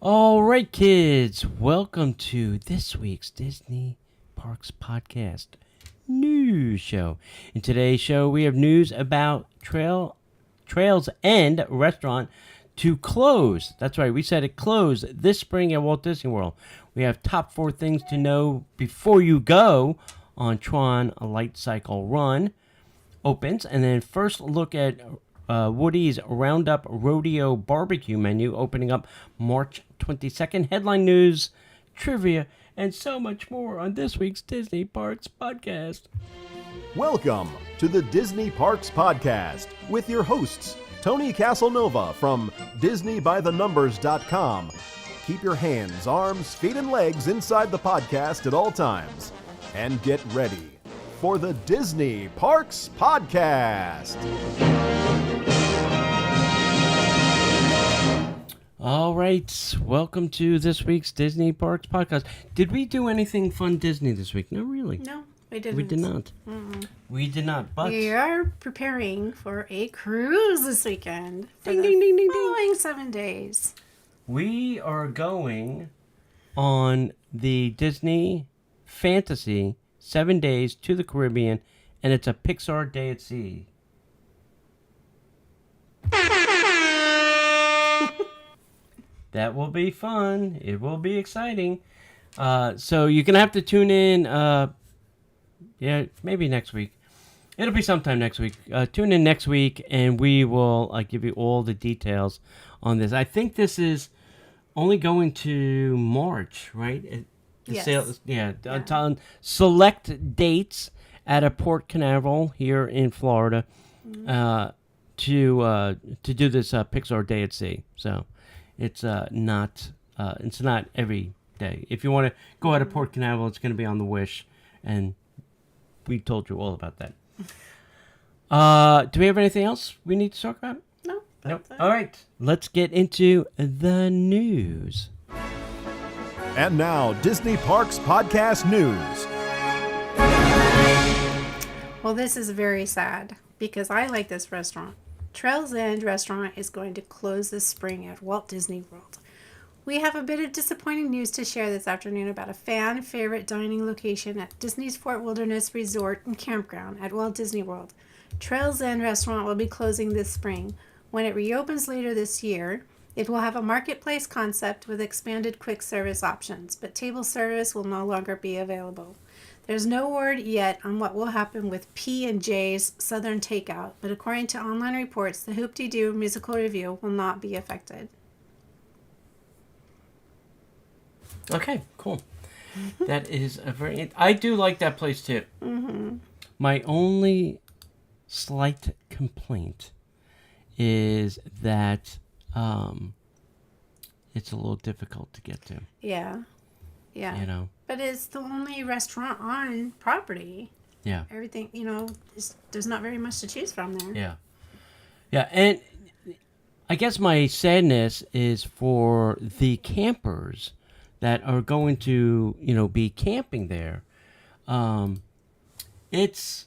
All right, kids, welcome to this week's Disney Parks Podcast news show. In today's show, we have news about Trails End Restaurant to close. That's right, we said it closed this spring at Walt Disney World. We have top 4 things to know before you go on Tron Light Cycle Run opens, and then first look at Woody's Roundup Rodeo Barbecue menu opening up March 22nd. Headline news, trivia, and so much more on this week's Disney Parks Podcast. Welcome to the Disney Parks Podcast with your hosts, Tony Casanova from DisneyByTheNumbers.com. Keep your hands, arms, feet, and legs inside the podcast at all times. And get ready for the Disney Parks Podcast. All right, welcome to this week's Disney Parks Podcast. Did we do anything fun Disney this week? No, really. No, we didn't. We did not. We did not, but... We are preparing for a cruise this weekend for Ding, the ding, ding, ding, ding. following 7 days. We are going on the Disney Fantasy 7 days to the Caribbean, and it's a Pixar Day at Sea. That will be fun. It will be exciting. So you're going to have to tune in, maybe next week. It'll be sometime next week. Tune in next week, and we will give you all the details on this. I think this is only going to March, right? Yes. It's on select dates at a Port Canaveral here in Florida to do this Pixar Day at Sea. So it's not every day. If you want to go out of Port Canaveral, it's going to be on the Wish, and we told you all about that. Do we have anything else we need to talk about? No. Nope. All right, let's get into the news. And now, Disney Parks Podcast News. Well, this is very sad because I like this restaurant. Trails End Restaurant is going to close this spring at Walt Disney World. We have a bit of disappointing news to share this afternoon about a fan favorite dining location at Disney's Fort Wilderness Resort and Campground at Walt Disney World. Trails End Restaurant will be closing this spring. When it reopens later this year, it will have a marketplace concept with expanded quick service options, but table service will no longer be available. There's no word yet on what will happen with P&J's Southern Takeout, but according to online reports, the Hoop-Dee-Doo musical review will not be affected. Okay, cool. That is a very... I do like that place, too. Mm-hmm. My only slight complaint is that it's a little difficult to get to. Yeah. You know? But it's the only restaurant on property. Yeah. Everything, there's not very much to choose from there. Yeah. Yeah, and I guess my sadness is for the campers that are going to, be camping there. It's,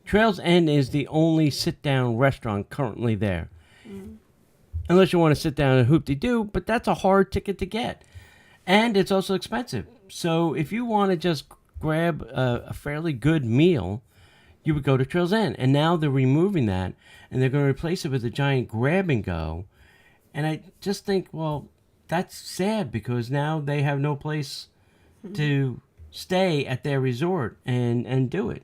Trails End is the only sit-down restaurant currently there. Unless you want to sit down and Hoop-Dee-Doo, but that's a hard ticket to get. And it's also expensive. So if you want to just grab a fairly good meal, you would go to Trails End. And now they're removing that, and they're going to replace it with a giant grab-and-go. And I just think, well, that's sad because now they have no place to stay at their resort and do it.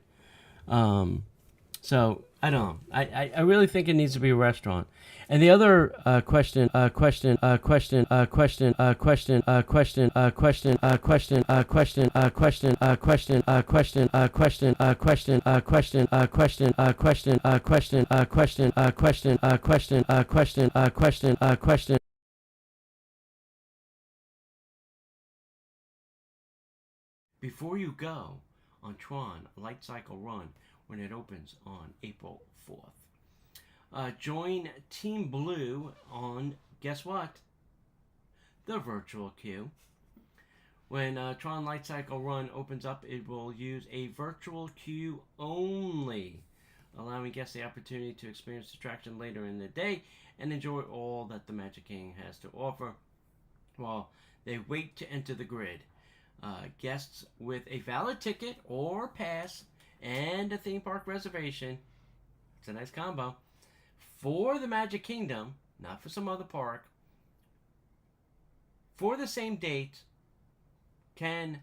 So I don't know. I really think it needs to be a restaurant. And the other question, before you go on Tron Light Cycle Run when it opens on April 4th. Join Team Blue on, guess what? The virtual queue. When Tron Light Cycle Run opens up, it will use a virtual queue only allowing guests the opportunity to experience the attraction later in the day and enjoy all that the Magic Kingdom has to offer while they wait to enter the grid. Guests with a valid ticket or pass and a theme park reservation, it's a nice combo, for the Magic Kingdom, not for some other park, for the same date, can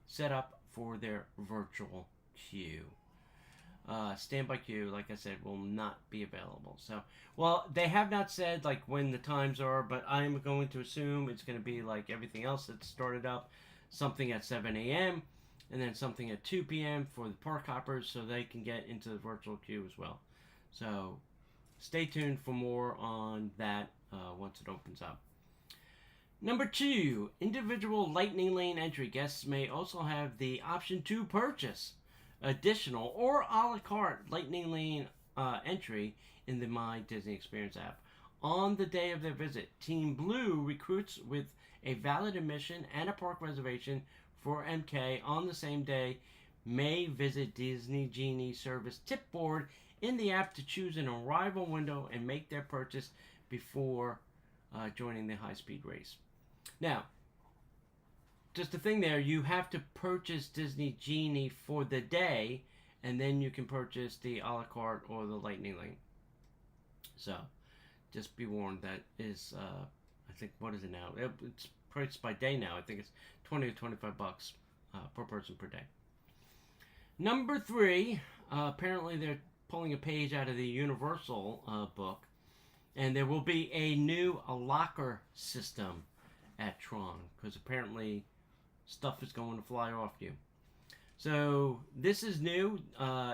set up for their virtual queue. Standby queue, like I said, will not be available. So, well, they have not said like when the times are, but I'm going to assume it's going to be like everything else that's started up, something at 7 a.m. and then something at 2 p.m. for the park hoppers, so they can get into the virtual queue as well. So, stay tuned for more on that once it opens up. Number 2, individual Lightning Lane entry guests may also have the option to purchase additional or a la carte Lightning Lane entry in the My Disney Experience app. On the day of their visit, Team Blue recruits with a valid admission and a park reservation for MK on the same day may visit Disney Genie service tip board in the app to choose an arrival window and make their purchase before joining the high-speed race. Now, just a thing there, you have to purchase Disney Genie for the day, and then you can purchase the a la carte or the Lightning Lane. So, just be warned, that is, I think, what is it now? It's priced by day now. I think it's $20 to $25 per person per day. Number 3, apparently they're pulling a page out of the Universal book, and there will be a new locker system at Tron, because apparently stuff is going to fly off you. So this is new.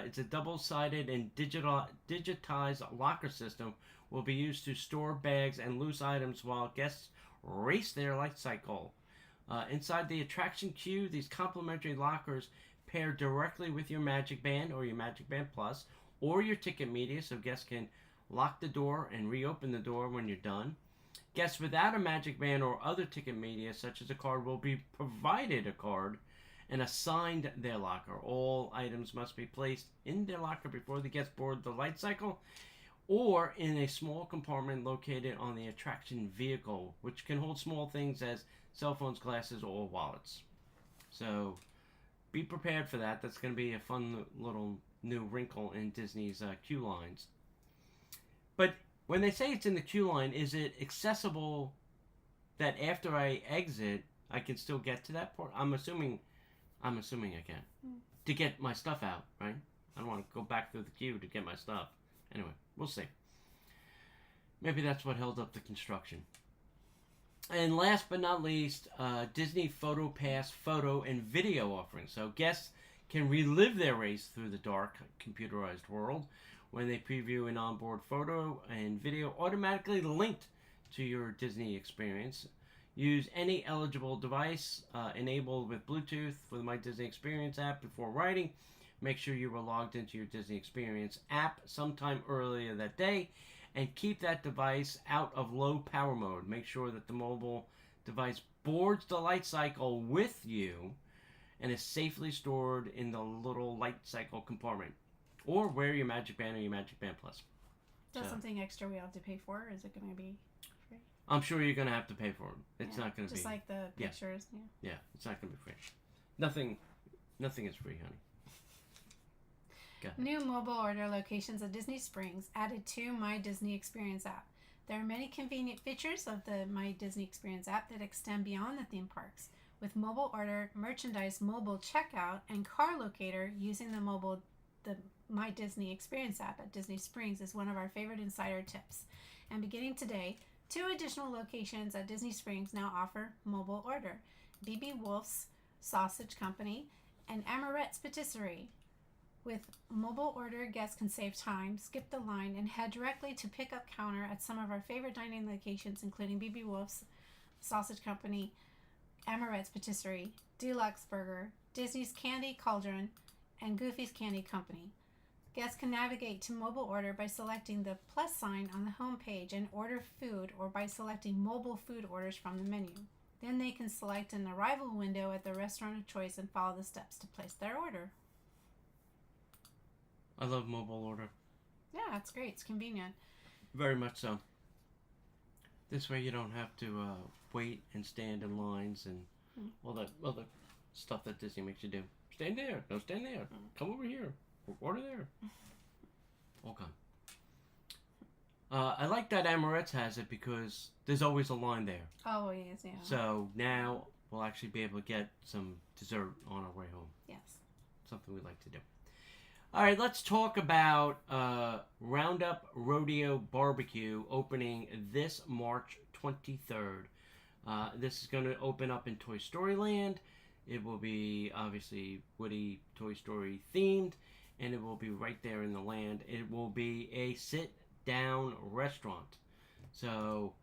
It's a double-sided and digitized locker system will be used to store bags and loose items while guests race their light cycle. Inside the attraction queue, these complimentary lockers pair directly with your Magic Band or your Magic Band Plus or your ticket media, so guests can lock the door and reopen the door when you're done. Guests without a Magic Band or other ticket media, such as a card, will be provided a card and assigned their locker. All items must be placed in their locker before the guests board the light cycle or in a small compartment located on the attraction vehicle, which can hold small things as cell phones, glasses, or wallets. So be prepared for that. That's going to be a fun little new wrinkle in Disney's queue lines. But when they say it's in the queue line, is it accessible that after I exit, I can still get to that port? I'm assuming I can. To get my stuff out, right? I don't want to go back through the queue to get my stuff. Anyway, we'll see. Maybe that's what held up the construction. And last but not least, Disney Photo Pass photo and video offerings. So guests can relive their race through the dark, computerized world when they preview an onboard photo and video automatically linked to your Disney experience. Use any eligible device enabled with Bluetooth for the My Disney Experience app before riding. Make sure you were logged into your Disney Experience app sometime earlier that day, and keep that device out of low power mode. Make sure that the mobile device boards the light cycle with you and is safely stored in the little light cycle compartment. Or wear your Magic Band or your Magic Band Plus. Is that something extra we have to pay for, or is it going to be free? I'm sure you're going to have to pay for it. It's not going to be... Just like the pictures, Yeah, it's not going to be free. Nothing is free, honey. New mobile order locations at Disney Springs added to My Disney Experience app. There are many convenient features of the My Disney Experience app that extend beyond the theme parks. With mobile order, merchandise mobile checkout, and car locator, using the My Disney Experience app at Disney Springs is one of our favorite insider tips. And beginning today, 2 additional locations at Disney Springs now offer mobile order: B.B. Wolf's Sausage Company and Amorette's Patisserie. With mobile order, guests can save time, skip the line, and head directly to pickup counter at some of our favorite dining locations, including B.B. Wolf's Sausage Company, Amorette's Patisserie, Deluxe Burger, Disney's Candy Cauldron, and Goofy's Candy Company. Guests can navigate to mobile order by selecting the plus sign on the home page and order food, or by selecting mobile food orders from the menu. Then they can select an arrival window at their restaurant of choice and follow the steps to place their order. I love mobile order. Yeah, it's great. It's convenient. Very much so. This way you don't have to wait and stand in lines and all that other stuff that Disney makes you do. Stand there. No, stand there. Come over here. Order there. All gone. I like that Amorette's has it because there's always a line there. Always, yeah. So now we'll actually be able to get some dessert on our way home. Yes. Something we like to do. All right, let's talk about Roundup Rodeo Barbecue opening this March 23rd. This is going to open up in Toy Story Land. It will be obviously Woody Toy Story themed, and it will be right there in the land. It will be a sit-down restaurant. So,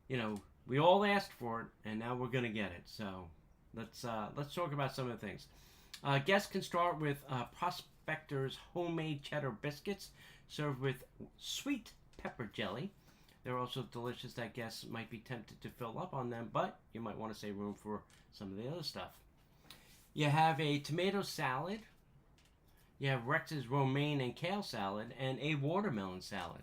you know, we all asked for it, and now we're going to get it. So, let's talk about some of the things. Guests can start with Prospector's homemade cheddar biscuits served with sweet pepper jelly. They're also delicious that guests might be tempted to fill up on them, but you might want to save room for some of the other stuff. You have a tomato salad. You have Rex's romaine and kale salad and a watermelon salad.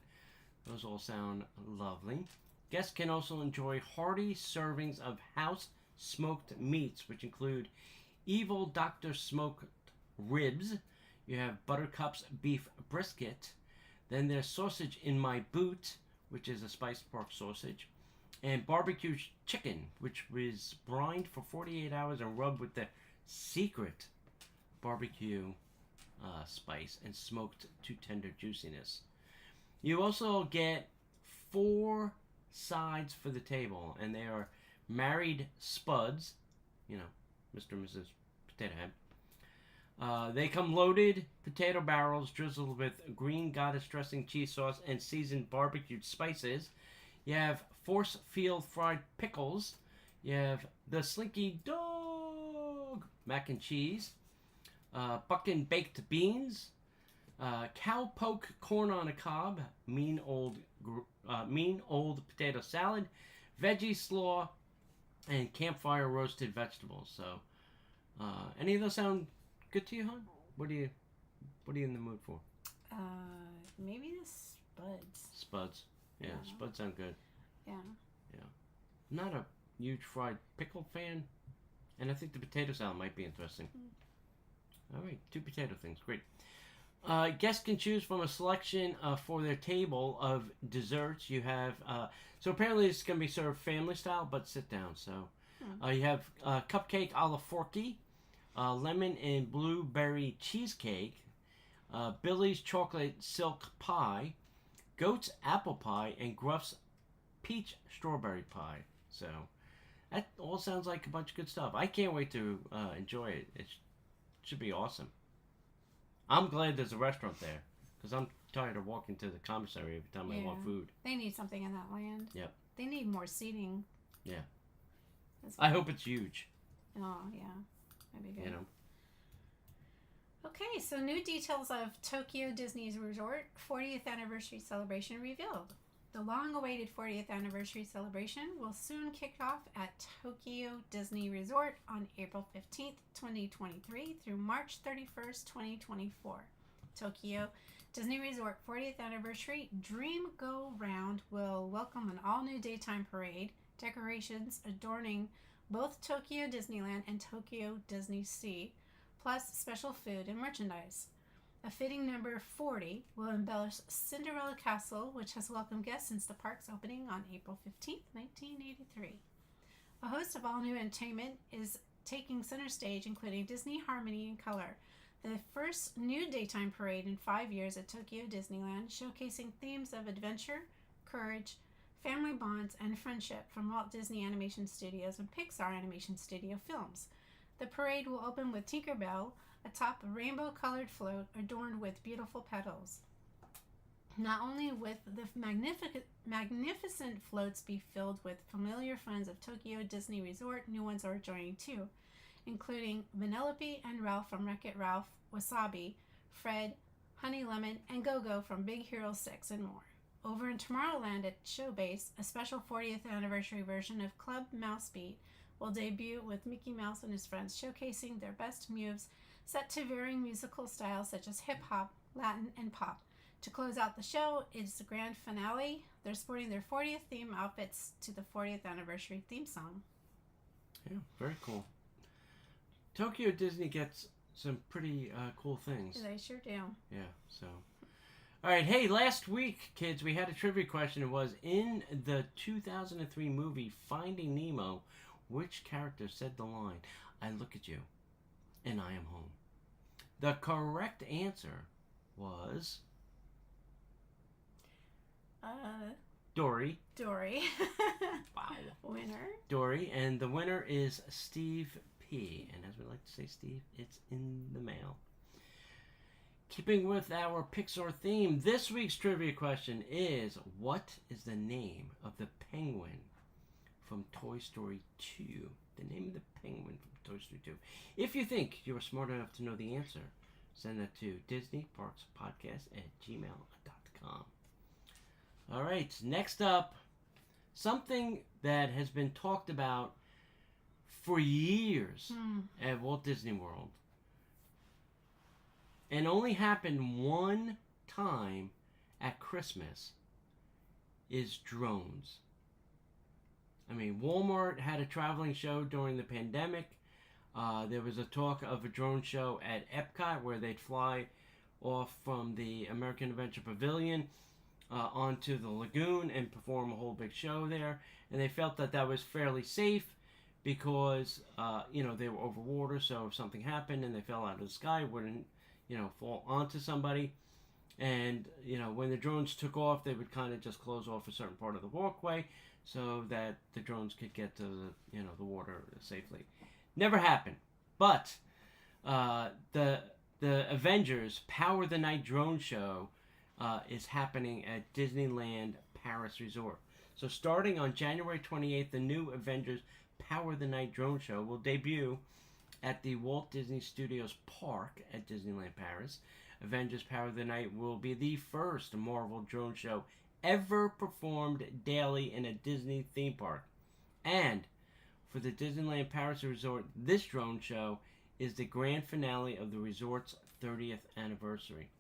Those all sound lovely. Guests can also enjoy hearty servings of house smoked meats, which include Evil Dr. Smoked ribs. You have Buttercup's beef brisket. Then there's Sausage in My Boot, which is a spiced pork sausage. And barbecue chicken, which was brined for 48 hours and rubbed with the secret barbecue spice and smoked to tender juiciness. You also get 4 sides for the table, and they are married spuds, you know, Mr. and Mrs. Potato Head. They come loaded potato barrels drizzled with green goddess dressing, cheese sauce, and seasoned barbecued spices. You have force field fried pickles. You have the Slinky Dog mac and cheese. Buckin baked beans. Cowpoke corn on a cob. Mean old potato salad. Veggie slaw. And campfire roasted vegetables. So, any of those sound good to you, hon? What are you in the mood for? Maybe the spuds. Spuds. Yeah, spuds sound good. Yeah. Yeah. I'm not a huge fried pickle fan, and I think the potato salad might be interesting. All right, 2 potato things. Great. Guests can choose from a selection for their table of desserts. You have, so apparently it's going to be served family style, but sit down. So you have cupcake a la Forky, lemon and blueberry cheesecake, Billy's chocolate silk pie, Goat's apple pie, and Gruff's peach strawberry pie. So that all sounds like a bunch of good stuff. I can't wait to enjoy it. It should be awesome. I'm glad there's a restaurant there because I'm tired of walking to the commissary every time I want food. They need something in that land. Yep. They need more seating. Yeah. Well. I hope it's huge. Oh, yeah. That'd be good. You know. Okay, so new details of Tokyo Disney's Resort 40th anniversary celebration revealed. The long-awaited 40th anniversary celebration will soon kick off at Tokyo Disney Resort on April 15th, 2023 through March 31st, 2024. Tokyo Disney Resort 40th anniversary Dream Go Round will welcome an all-new daytime parade, decorations adorning both Tokyo Disneyland and Tokyo Disney Sea, plus special food and merchandise. A fitting number 40 will embellish Cinderella Castle, which has welcomed guests since the park's opening on April 15, 1983. A host of all-new entertainment is taking center stage, including Disney Harmony in Color, the first new daytime parade in 5 years at Tokyo Disneyland, showcasing themes of adventure, courage, family bonds, and friendship from Walt Disney Animation Studios and Pixar Animation Studio films. The parade will open with Tinkerbell atop a rainbow-colored float adorned with beautiful petals. Not only will the magnificent floats be filled with familiar friends of Tokyo Disney Resort, new ones are joining too, including Vanellope and Ralph from Wreck-It Ralph, Wasabi, Fred, Honey Lemon, and Go-Go from Big Hero 6, and more. Over in Tomorrowland at Showbase, a special 40th anniversary version of Club Mouse Beat will debut with Mickey Mouse and his friends, showcasing their best moves set to varying musical styles such as hip-hop, Latin, and pop. To close out the show, it's the grand finale. They're sporting their 40th theme outfits to the 40th anniversary theme song. Yeah, very cool. Tokyo Disney gets some pretty cool things. They sure do. Yeah, so. All right, hey, last week, kids, we had a trivia question. It was, in the 2003 movie Finding Nemo, which character said the line, "I look at you, and I am home"? The correct answer was... Dory. Dory. Wow. Winner. Dory, and the winner is Steve P. And as we like to say, Steve, it's in the mail. Keeping with our Pixar theme, this week's trivia question is, what is the name of the penguin from Toy Story 2? The name of the penguin from Toy Story 2. If you think you are smart enough to know the answer, send that to DisneyParksPodcast@gmail.com. All right, next up, something that has been talked about for years at Walt Disney World and only happened one time at Christmas is drones. I mean, Walmart had a traveling show during the pandemic. There was a talk of a drone show at Epcot where they'd fly off from the American Adventure Pavilion onto the lagoon and perform a whole big show there. And they felt that that was fairly safe because, they were over water, so if something happened and they fell out of the sky, it wouldn't, fall onto somebody. And, when the drones took off, they would kind of just close off a certain part of the walkway so that the drones could get to the water safely. Never happened. But the Avengers Power the Night drone show is happening at Disneyland Paris Resort. So starting on January 28th, the new Avengers Power the Night drone show will debut at the Walt Disney Studios Park at Disneyland Paris. Avengers Power the Night will be the first Marvel drone show ever performed daily in a Disney theme park. And for the Disneyland Paris Resort, this drone show is the grand finale of the resort's 30th anniversary.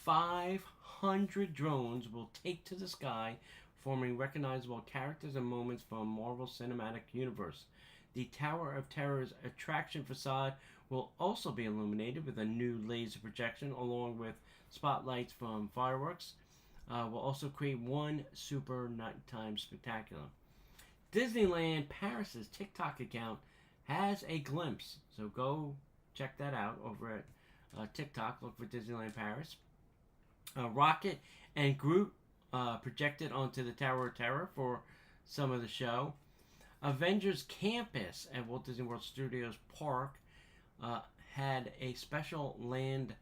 500 drones will take to the sky, forming recognizable characters and moments from Marvel Cinematic Universe. The Tower of Terror's attraction facade will also be illuminated with a new laser projection, along with spotlights from fireworks. Will also create one super nighttime spectacular. Disneyland Paris's TikTok account has a glimpse, so go check that out over at TikTok. Look for Disneyland Paris. Rocket and Groot projected onto the Tower of Terror for some of the show. Avengers Campus at Walt Disney World Studios Park had a special land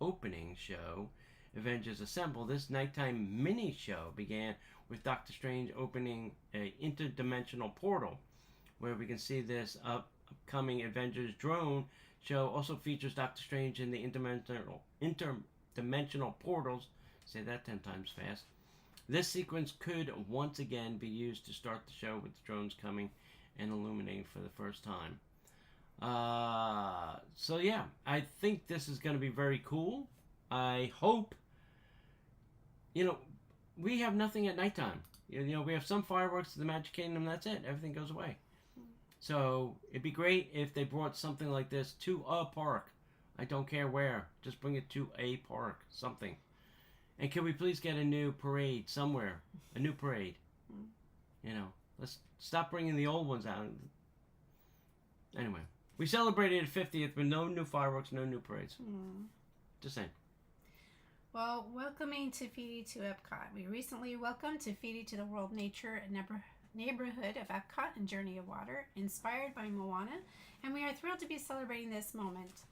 opening show, Avengers Assemble. This nighttime mini show began with Doctor Strange opening an interdimensional portal, where we can see this upcoming Avengers drone show also features Doctor Strange in the interdimensional portals. Say that 10 times fast. This sequence could once again be used to start the show with the drones coming and illuminating for the first time. So yeah, I think this is going to be very cool. I hope, we have nothing at nighttime. We have some fireworks at the Magic Kingdom, that's it. Everything goes away. So it'd be great if they brought something like this to a park. I don't care where. Just bring it to a park. Something. And can we please get a new parade somewhere? A new parade. Let's stop bringing the old ones out. Anyway, we celebrated the 50th with no new fireworks, no new parades. Just saying. Well, welcoming Te Fiti to Epcot. We recently welcomed Te Fiti to the World Nature neighborhood of Epcot and Journey of Water, inspired by Moana, and we are thrilled to be celebrating this moment.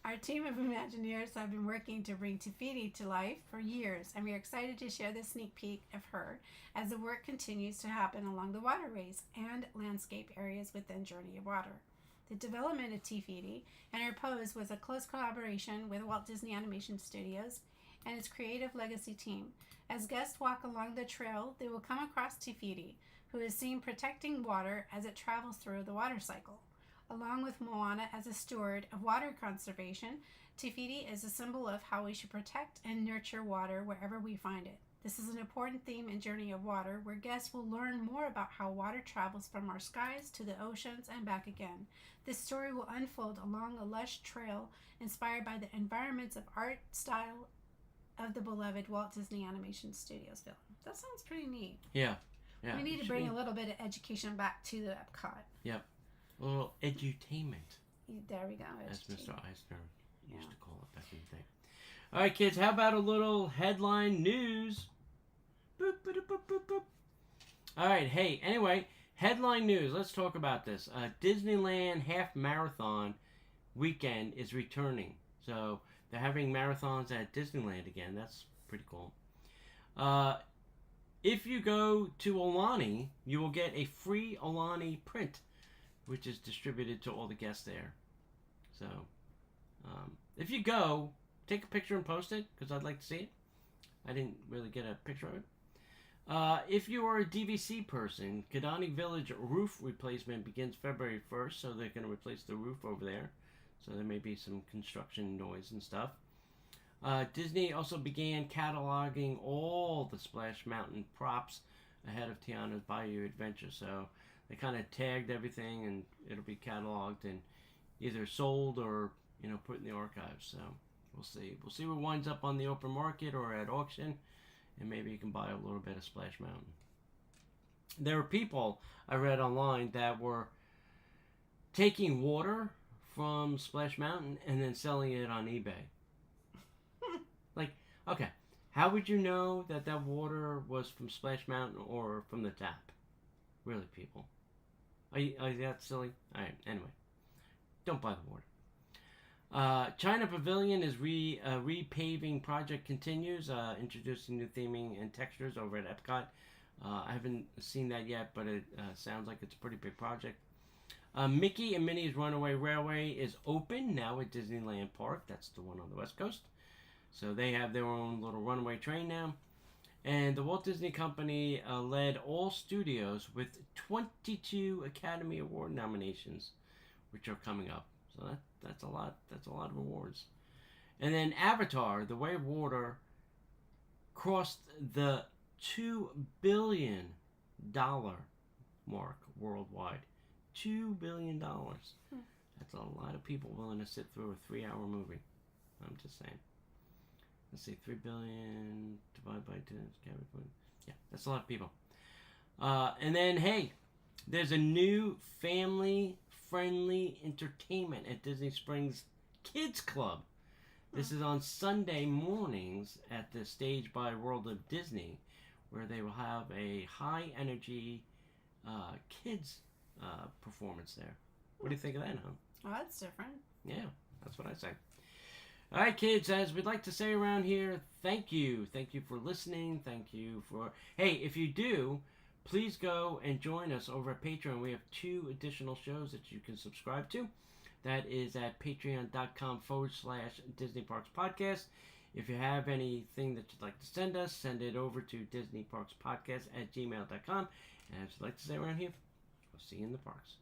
Our team of Imagineers have been working to bring Te Fiti to life for years, and we are excited to share this sneak peek of her as the work continues to happen along the waterways and landscape areas within Journey of Water. The development of Te Fiti and her pose was a close collaboration with Walt Disney Animation Studios and its creative legacy team. As guests walk along the trail, they will come across Te Fiti, who is seen protecting water as it travels through the water cycle. Along with Moana as a steward of water conservation, Te Fiti is a symbol of how we should protect and nurture water wherever we find it. This is an important theme in Journey of Water, where guests will learn more about how water travels from our skies to the oceans and back again. This story will unfold along a lush trail inspired by the environments of art style of the beloved Walt Disney Animation Studios film. That sounds pretty neat. Yeah. We need to bring a little bit of education back to the Epcot. Yep. A little edutainment, There we go. as Mr. Eisner used Yeah. to call it back in the day. All right, kids, how about a little headline news? Boop, boop, boop, boop, boop. All right, hey, anyway, headline news. Let's talk about this. Disneyland Half Marathon weekend is returning. So they're having marathons at Disneyland again. That's pretty cool. If you go to Aulani, you will get a free Aulani print, which is distributed to all the guests there. So, if you go, take a picture and post it, because I'd like to see it. I didn't really get a picture of it. If you are a DVC person, Kidani Village roof replacement begins February 1st, so they're going to replace the roof over there. So there may be some construction noise and stuff. Disney also began cataloging all the Splash Mountain props ahead of Tiana's Bayou Adventure. So they kind of tagged everything, and it'll be cataloged and either sold or put in the archives. So we'll see. We'll see what winds up on the open market or at auction, and maybe you can buy a little bit of Splash Mountain. There were people I read online that were taking water from Splash Mountain and then selling it on eBay. Like, okay, how would you know that that water was from Splash Mountain or from the tap? Really, people? Are you that silly? Alright, anyway. Don't buy the water. China Pavilion is repaving project continues, introducing new theming and textures over at Epcot. I haven't seen that yet, but it sounds like it's a pretty big project. Mickey and Minnie's Runaway Railway is open now at Disneyland Park. That's the one on the West Coast. So they have their own little runaway train now. And the Walt Disney Company led all studios with 22 Academy Award nominations, which are coming up. So that's a lot. That's a lot of awards. And then Avatar: The Way of Water crossed the $2 billion mark worldwide. $2 billion. That's a lot of people willing to sit through a 3-hour movie. I'm just saying. Let's see, 3 billion divided by 2. Yeah, that's a lot of people. And then, hey, there's a new family-friendly entertainment at Disney Springs Kids Club. This is on Sunday mornings at the Stage by World of Disney, where they will have a high-energy kids performance there. What do you think of that, huh? Oh, that's different. Yeah, that's what I say. All right, kids, as we'd like to say around here, thank you. Thank you for listening. Thank you for... Hey, if you do, please go and join us over at Patreon. We have 2 additional shows that you can subscribe to. That is at patreon.com/Disney Parks Podcast. If you have anything that you'd like to send us, send it over to disneyparkspodcast@gmail.com. And as we'd like to say around here, we'll see you in the parks.